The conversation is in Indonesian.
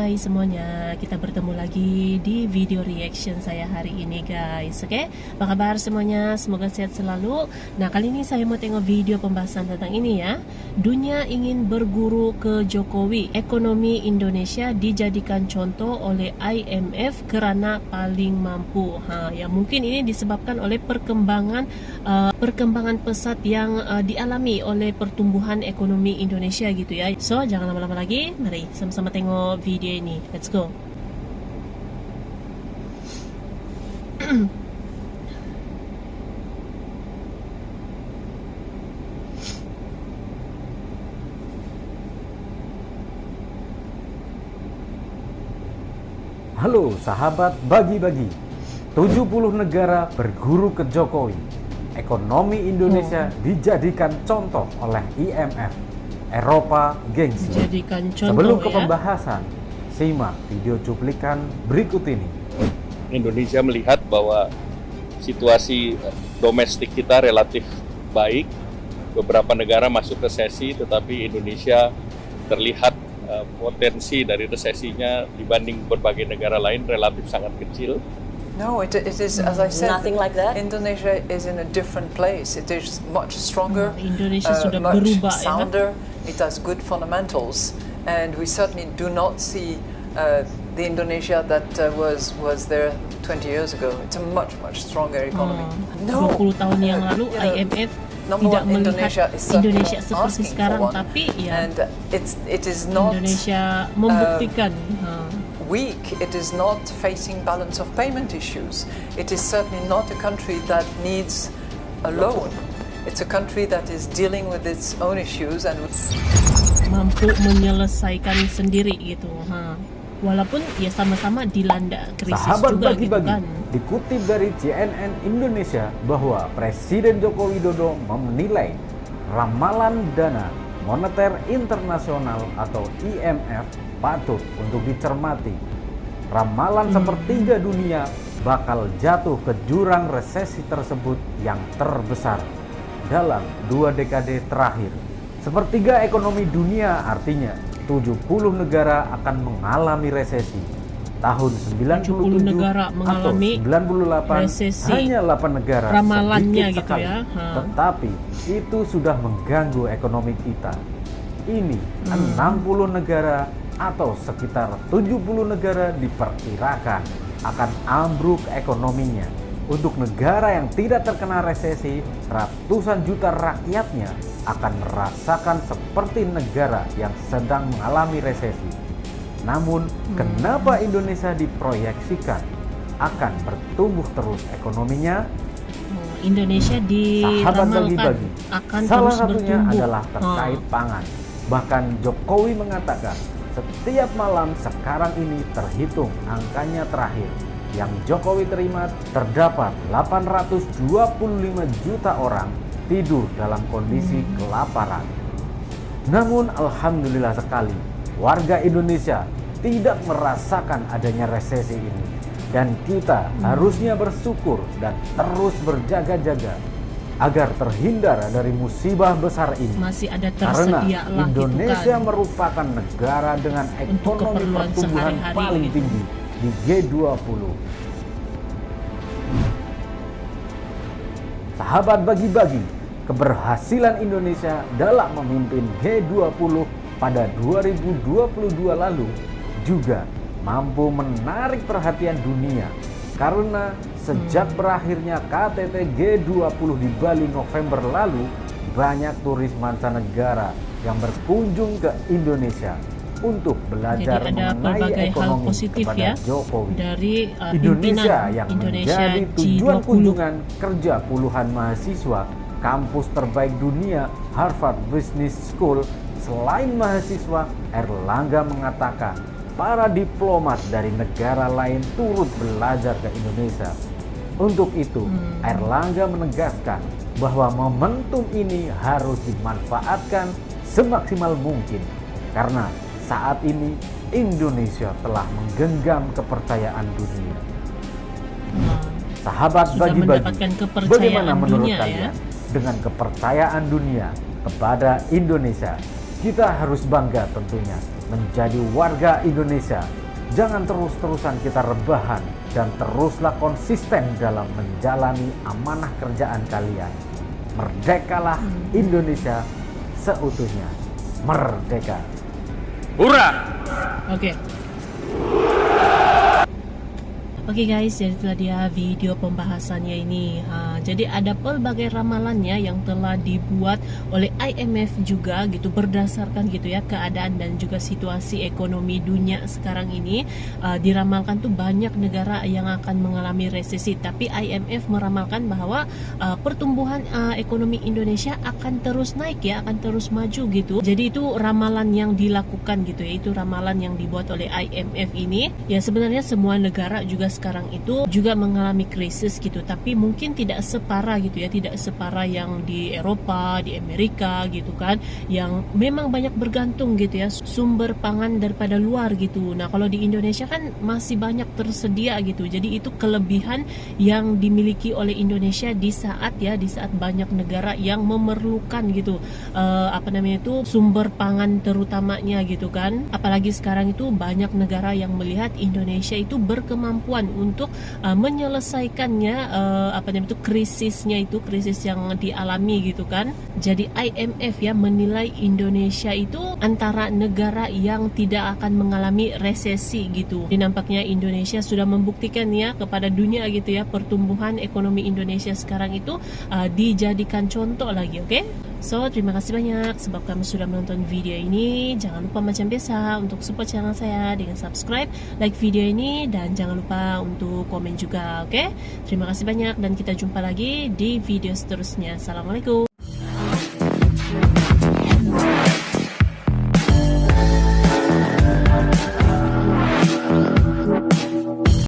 guys semuanya, kita bertemu lagi di video reaction saya hari ini guys. Oke, apa kabar semuanya? Semoga sehat selalu. Nah, kali ini saya mau tengok video pembahasan tentang ini ya. Dunia ingin berguru ke Jokowi, ekonomi Indonesia dijadikan contoh oleh IMF karena paling mampu. Ya mungkin ini disebabkan oleh perkembangan pesat yang dialami oleh pertumbuhan ekonomi Indonesia gitu ya. So, jangan lama-lama lagi, mari sama-sama tengok video ini. Let's go. Halo sahabat bagi-bagi, 70 negara berguru ke Jokowi. Ekonomi Indonesia dijadikan contoh oleh IMF. Eropa gengsi. Sebelum ke pembahasan, simak video cuplikan berikut ini. Indonesia melihat bahwa situasi domestik kita relatif baik. Beberapa negara masuk resesi, tetapi Indonesia terlihat potensi dari resesinya dibanding berbagai negara lain relatif sangat kecil. No, it is, as I said, nothing like that. Indonesia is in a different place. It is much stronger, Indonesia sudah much berubah, sounder. It has good fundamentals, and we certainly do not see the Indonesia that was there 20 years ago. It's a much stronger economy. 20 tahun yang lalu IMF tidak melihat Indonesia seperti sekarang, tapi ya it is not Indonesia membuktikan. Weak. It is not facing balance of payment issues. It is certainly not a country that needs a loan. It's a country that is dealing with its own issues and mampu menyelesaikan sendiri gitu. Walaupun ya sama-sama dilanda krisis Sahabat juga bagi-bagi, gitu kan. dikutip dari CNN Indonesia bahwa Presiden Joko Widodo menilai ramalan dana moneter internasional atau IMF patut untuk dicermati. Ramalan sepertiga dunia bakal jatuh ke jurang resesi tersebut yang terbesar dalam 2 dekade terakhir. Sepertiga ekonomi dunia artinya 70 negara akan mengalami resesi. Tahun 97 negara mengalami atau 98 resesi. Hanya 8 negara Ramalannya sedikit gitu sekali. ya. Tetapi itu sudah mengganggu ekonomi kita. Ini 60 negara atau sekitar 70 negara diperkirakan akan ambruk ekonominya. Untuk negara yang tidak terkena resesi, ratusan juta rakyatnya akan merasakan seperti negara yang sedang mengalami resesi. Namun, kenapa Indonesia diproyeksikan akan bertumbuh terus ekonominya? Indonesia diramalkan akan salah terus satunya bertumbuh adalah terkait pangan. Bahkan Jokowi mengatakan setiap malam sekarang ini terhitung angkanya terakhir yang Jokowi terima, terdapat 825 juta orang tidur dalam kondisi kelaparan. Namun alhamdulillah sekali warga Indonesia tidak merasakan adanya resesi ini, dan kita harusnya bersyukur dan terus berjaga-jaga agar terhindar dari musibah besar ini. Masih ada Karena tersedia lah Indonesia gitu kan, merupakan negara dengan ekonomi pertumbuhan paling gitu. tinggi di G20. Sahabat bagi-bagi, keberhasilan Indonesia dalam memimpin G20 pada 2022 lalu juga mampu menarik perhatian dunia. Karena sejak berakhirnya KTT G20 di Bali November lalu, banyak turis mancanegara yang berkunjung ke Indonesia untuk belajar mengenai ekonomi kepada Jokowi. Dari Indonesia yang Indonesia menjadi tujuan G20. kunjungan kerja puluhan mahasiswa kampus terbaik dunia Harvard Business School. Selain mahasiswa, Erlangga mengatakan para diplomat dari negara lain turut belajar ke Indonesia. Untuk itu, Erlangga menegaskan bahwa momentum ini harus dimanfaatkan semaksimal mungkin karena saat ini Indonesia telah menggenggam kepercayaan dunia. Sahabat bagi-bagi, bagaimana menurut kalian dengan kepercayaan dunia kepada Indonesia? Kita harus bangga tentunya menjadi warga Indonesia Jangan terus-terusan kita rebahan dan teruslah konsisten dalam menjalani amanah kerjaan kalian. Merdekalah Indonesia seutuhnya. Merdeka. Hurra! Oke. Oke guys, jadi itulah dia video pembahasannya ini. Jadi ada pelbagai ramalannya yang telah dibuat oleh IMF juga gitu, berdasarkan gitu ya keadaan dan juga situasi ekonomi dunia sekarang ini. Diramalkan tuh banyak negara yang akan mengalami resesi, tapi IMF meramalkan bahwa pertumbuhan ekonomi Indonesia akan terus naik ya, akan terus maju gitu. Jadi itu ramalan yang dilakukan gitu ya, itu ramalan yang dibuat oleh IMF ini. Ya sebenarnya semua negara juga sekarang itu juga mengalami krisis gitu, tapi mungkin tidak separah gitu ya, tidak separah yang di Eropa, di Amerika gitu kan, yang memang banyak bergantung gitu ya sumber pangan daripada luar gitu. Nah kalau di Indonesia kan masih banyak tersedia gitu, jadi itu kelebihan yang dimiliki oleh Indonesia di saat banyak negara yang memerlukan gitu sumber pangan terutamanya gitu kan. Apalagi sekarang itu banyak negara yang melihat Indonesia itu berkemampuan untuk menyelesaikannya krisis yang dialami gitu kan. Jadi IMF ya menilai Indonesia itu antara negara yang tidak akan mengalami resesi gitu. Jadi nampaknya Indonesia sudah membuktikan ya kepada dunia gitu ya, pertumbuhan ekonomi Indonesia sekarang itu dijadikan contoh lagi, oke? So, terima kasih banyak sebab kamu sudah menonton video ini. Jangan lupa macam biasa untuk support channel saya dengan subscribe, like video ini, dan jangan lupa untuk komen juga, oke? Terima kasih banyak dan kita jumpa lagi di video seterusnya. Assalamualaikum.